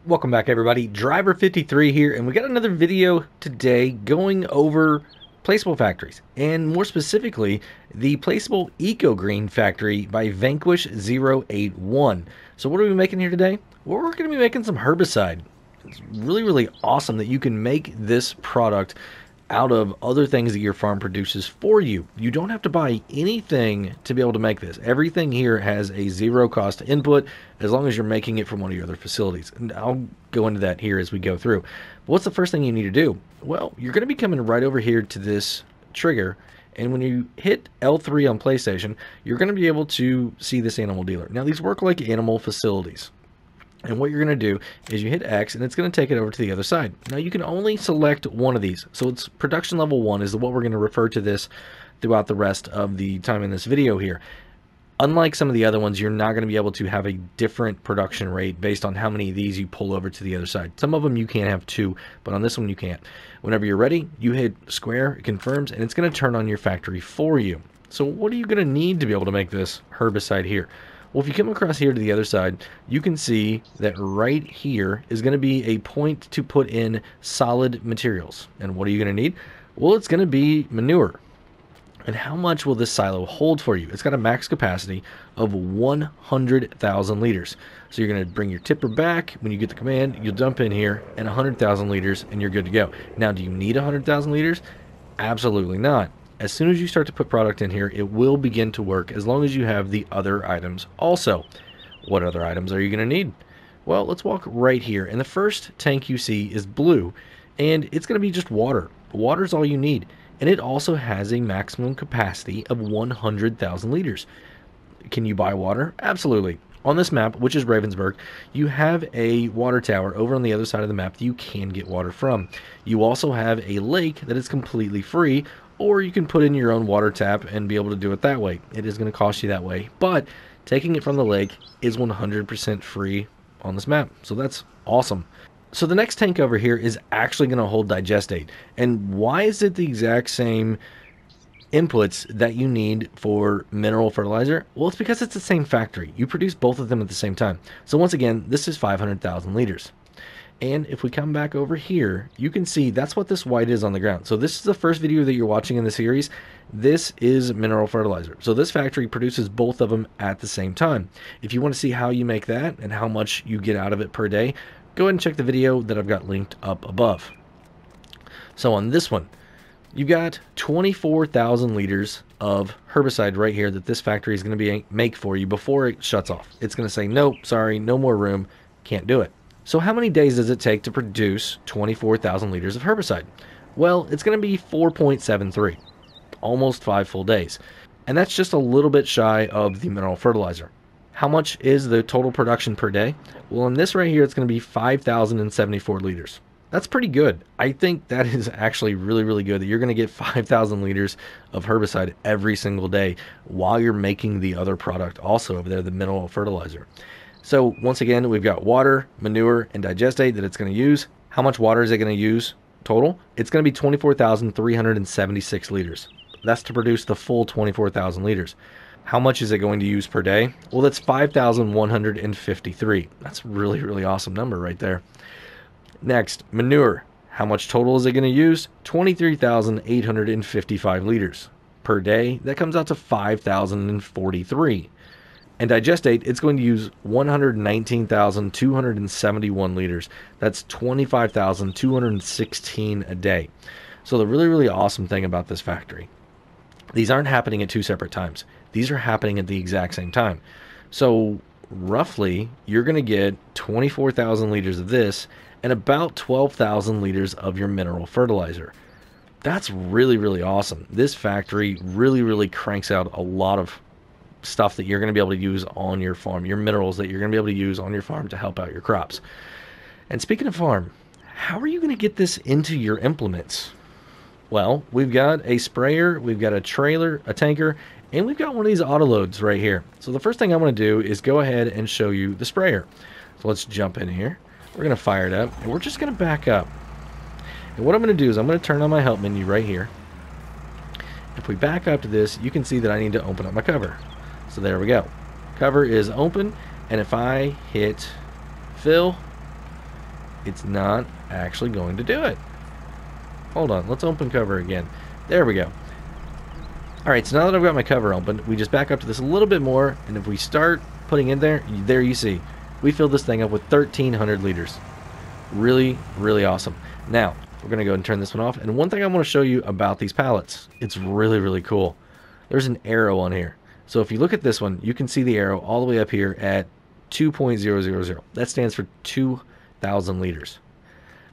Welcome back, everybody. Driver53 here, and we got another video today going over placeable factories, and more specifically the Placeable EcoGreen factory by Vanquish081. So what are we making here today? Well, we're going to be making some herbicide. It's really awesome that you can make this product out of other things that your farm produces for you. You don't have to buy anything to be able to make this. Everything here has a zero cost input as long as you're making it from one of your other facilities. And I'll go into that here as we go through. But what's the first thing you need to do? Well, you're going to be coming right over here to this trigger, and when you hit L3 on PlayStation, you're going to be able to see this animal dealer. Now, these work like animal facilities. And what you're going to do is you hit X, and it's going to take it over to the other side. Now, you can only select one of these. So it's production level 1 is what we're going to refer to this throughout the rest of the time in this video here. Unlike some of the other ones, you're not going to be able to have a different production rate based on how many of these you pull over to the other side. Some of them you can't have 2, but on this one you can't. Whenever you're ready, you hit square, it confirms, and it's going to turn on your factory for you. So what are you going to need to be able to make this herbicide here? Well, if you come across here to the other side, you can see that right here is going to be a point to put in solid materials. And what are you going to need? Well, it's going to be manure. And how much will this silo hold for you? It's got a max capacity of 100,000 liters. So you're going to bring your tipper back. When you get the command, you'll dump in here and 100,000 liters and you're good to go. Now, do you need 100,000 liters? Absolutely not. As soon as you start to put product in here, it will begin to work as long as you have the other items also. What other items are you going to need? Well, let's walk right here. And the first tank you see is blue, and it's going to be just water. Water is all you need. And it also has a maximum capacity of 100,000 liters. Can you buy water? Absolutely. On this map, which is Ravensberg, you have a water tower over on the other side of the map that you can get water from. You also have a lake that is completely free, or you can put in your own water tap and be able to do it that way. It is going to cost you that way, but taking it from the lake is 100% free on this map, so that's awesome. So the next tank over here is actually going to hold digestate. And why is it the exact same inputs that you need for mineral fertilizer? Well, it's because it's the same factory. You produce both of them at the same time. So once again, this is 500,000 liters. And if we come back over here, you can see that's what this white is on the ground. So this is the first video that you're watching in the series. This is mineral fertilizer. So this factory produces both of them at the same time. If you want to see how you make that and how much you get out of it per day, go ahead and check the video that I've got linked up above. So on this one, you've got 24,000 liters of herbicide right here that this factory is going to make for you before it shuts off. It's going to say, nope, sorry, no more room, can't do it. So how many days does it take to produce 24,000 liters of herbicide? Well, it's going to be 4.73, almost 5 full days. And that's just a little bit shy of the mineral fertilizer. How much is the total production per day? Well, in this right here, it's going to be 5,074 liters. That's pretty good. I think that is actually really good that you're going to get 5,000 liters of herbicide every single day while you're making the other product also over there, the mineral fertilizer. So once again, we've got water, manure, and digestate that it's going to use. How much water is it going to use total? It's going to be 24,376 liters. That's to produce the full 24,000 liters. How much is it going to use per day? Well, that's 5,153. That's a really awesome number right there. Next, manure. How much total is it going to use? 23,855 liters. Per day, that comes out to 5,043. And digestate, it's going to use 119,271 liters. That's 25,216 a day. So the really awesome thing about this factory, these aren't happening at 2 separate times. These are happening at the exact same time. So roughly, you're going to get 24,000 liters of this and about 12,000 liters of your mineral fertilizer. That's really awesome. This factory really cranks out a lot of stuff that you're going to be able to use on your farm, your minerals that you're going to be able to use on your farm to help out your crops. And speaking of farm, how are you going to get this into your implements? Well, we've got a sprayer, we've got a trailer, a tanker, and we've got one of these AutoLoads right here. So the first thing I want to do is go ahead and show you the sprayer. So let's jump in here. We're going to fire it up, and we're just going to back up. And what I'm going to do is I'm going to turn on my help menu right here. If we back up to this, you can see that I need to open up my cover. So there we go. Cover is open, and if I hit fill, it's not actually going to do it. Hold on, let's open cover again. There we go. Alright, so now that I've got my cover open, we just back up to this a little bit more, and if we start putting in there you see, we filled this thing up with 1,300 liters. Really, really awesome. Now, we're going to go and turn this one off, and one thing I want to show you about these pallets, it's really, really cool. There's an arrow on here. So if you look at this one, you can see the arrow all the way up here at 2.000. That stands for 2,000 liters.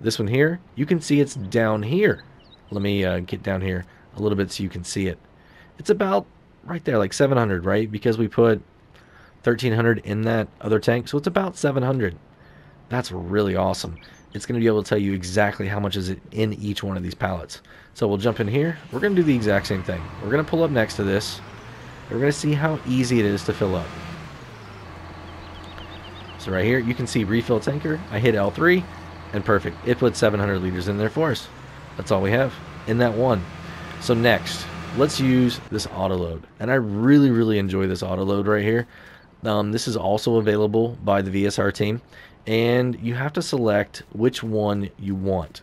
This one here, you can see it's down here. Let me get down here a little bit so you can see it. It's about right there, like 700, right? Because we put 1,300 in that other tank, so it's about 700. That's really awesome. It's going to be able to tell you exactly how much is it in each one of these pallets. So we'll jump in here. We're going to do the exact same thing. We're going to pull up next to this. We're going to see how easy it is to fill up. So right here, you can see refill tanker. I hit L3, and perfect. It put 700 liters in there for us. That's all we have in that one. So next, let's use this AutoLoad. And I really, really enjoy this AutoLoad right here. This is also available by the VSR team. And you have to select which one you want.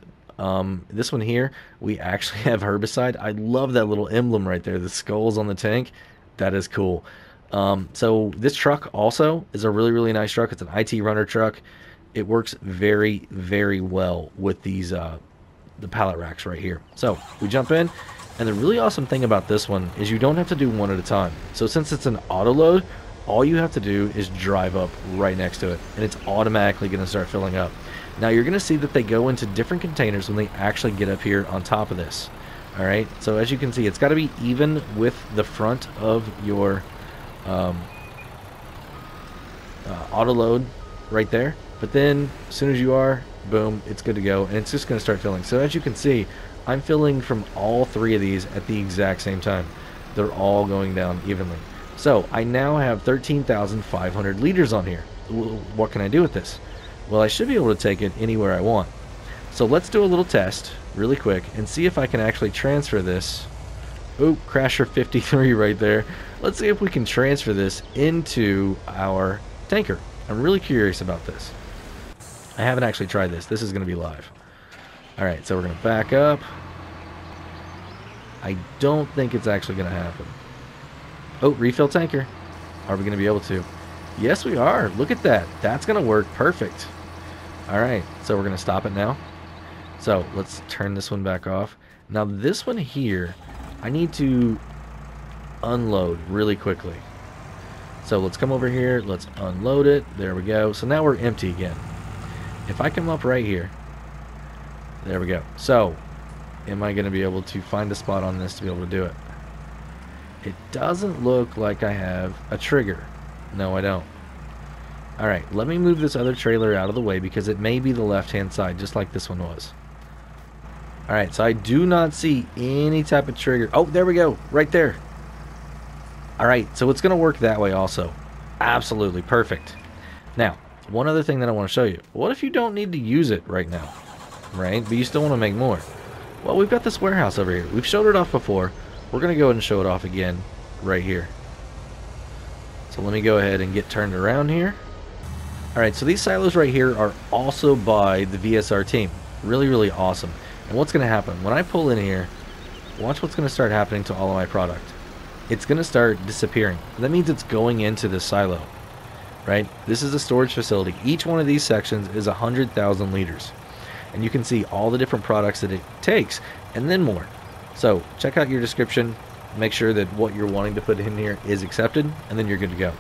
This one here, we actually have herbicide. I love that little emblem right there, the skulls on the tank. That is cool. So this truck also is a really, really nice truck. It's an ITRunner truck. It works very, very well with these the pallet racks right here. So we jump in, and the really awesome thing about this one is you don't have to do one at a time. So since it's an AutoLoad, all you have to do is drive up right next to it, and it's automatically going to start filling up. Now you're going to see that they go into different containers when they actually get up here on top of this. Alright, so as you can see, it's got to be even with the front of your AutoLoad right there. But then, as soon as you are, boom, it's good to go, and it's just going to start filling. So as you can see, I'm filling from all three of these at the exact same time. They're all going down evenly. So I now have 13,500 liters on here. What can I do with this? Well, I should be able to take it anywhere I want. So let's do a little test really quick and see if I can actually transfer this. Oh, Crasher 53 right there. Let's see if we can transfer this into our tanker. I'm really curious about this. I haven't actually tried this. This is going to be live. Alright, so we're going to back up. I don't think it's actually going to happen. Oh, refill tanker. Are we going to be able to? Yes, we are. Look at that. That's going to work perfect. Alright, so we're going to stop it now. So let's turn this one back off. Now this one here, I need to unload really quickly. So let's come over here. Let's unload it. There we go. So now we're empty again. If I come up right here, there we go. So am I going to be able to find a spot on this to be able to do it? It doesn't look like I have a trigger. No, I don't. Alright, let me move this other trailer out of the way because it may be the left-hand side, just like this one was. Alright, so I do not see any type of trigger. Oh, there we go. Right there. Alright, so it's going to work that way also. Absolutely. Perfect. Now, one other thing that I want to show you. What if you don't need to use it right now? Right? But you still want to make more. Well, we've got this warehouse over here. We've showed it off before. We're going to go ahead and show it off again right here. So let me go ahead and get turned around here. Alright, so these silos right here are also by the VSR team. Really, really awesome. And what's going to happen? When I pull in here, watch what's going to start happening to all of my product. It's going to start disappearing. That means it's going into this silo. Right? This is a storage facility. Each one of these sections is 100,000 liters. And you can see all the different products that it takes, and then more. So check out your description. Make sure that what you're wanting to put in here is accepted, and then you're good to go.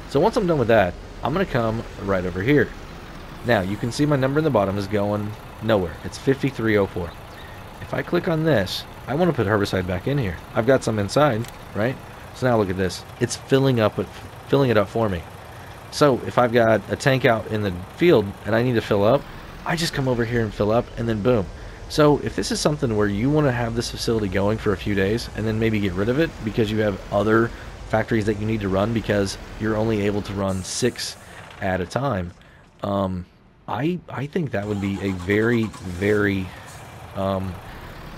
So once I'm done with that, I'm going to come right over here. Now, you can see my number in the bottom is going nowhere. It's 5304. If I click on this, I want to put herbicide back in here. I've got some inside, right? So now look at this. It's filling it up for me. So if I've got a tank out in the field and I need to fill up, I just come over here and fill up, and then boom. So if this is something where you want to have this facility going for a few days and then maybe get rid of it because you have other factories that you need to run because you're only able to run 6 at a time, I think that would be a very, very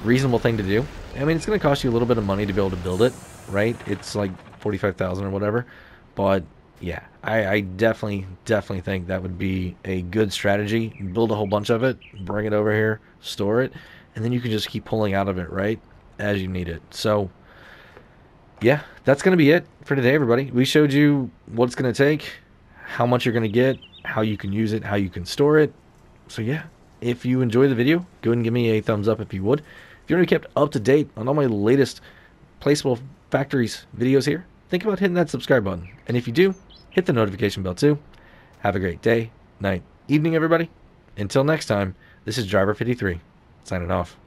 reasonable thing to do. I mean, it's going to cost you a little bit of money to be able to build it, right? It's like $45,000 or whatever, but Yeah, I definitely think that would be a good strategy. Build a whole bunch of it, bring it over here, store it, and then you can just keep pulling out of it right as you need it. So yeah, that's going to be it for today, everybody. We showed you what it's going to take, how much you're going to get, how you can use it, how you can store it. So yeah, if you enjoy the video, go ahead and give me a thumbs up if you would. If you want to be kept up to date on all my latest Placeable Factories videos here, think about hitting that subscribe button. And if you do, hit the notification bell too. Have a great day, night, evening, everybody. Until next time, this is Driver 53, signing off.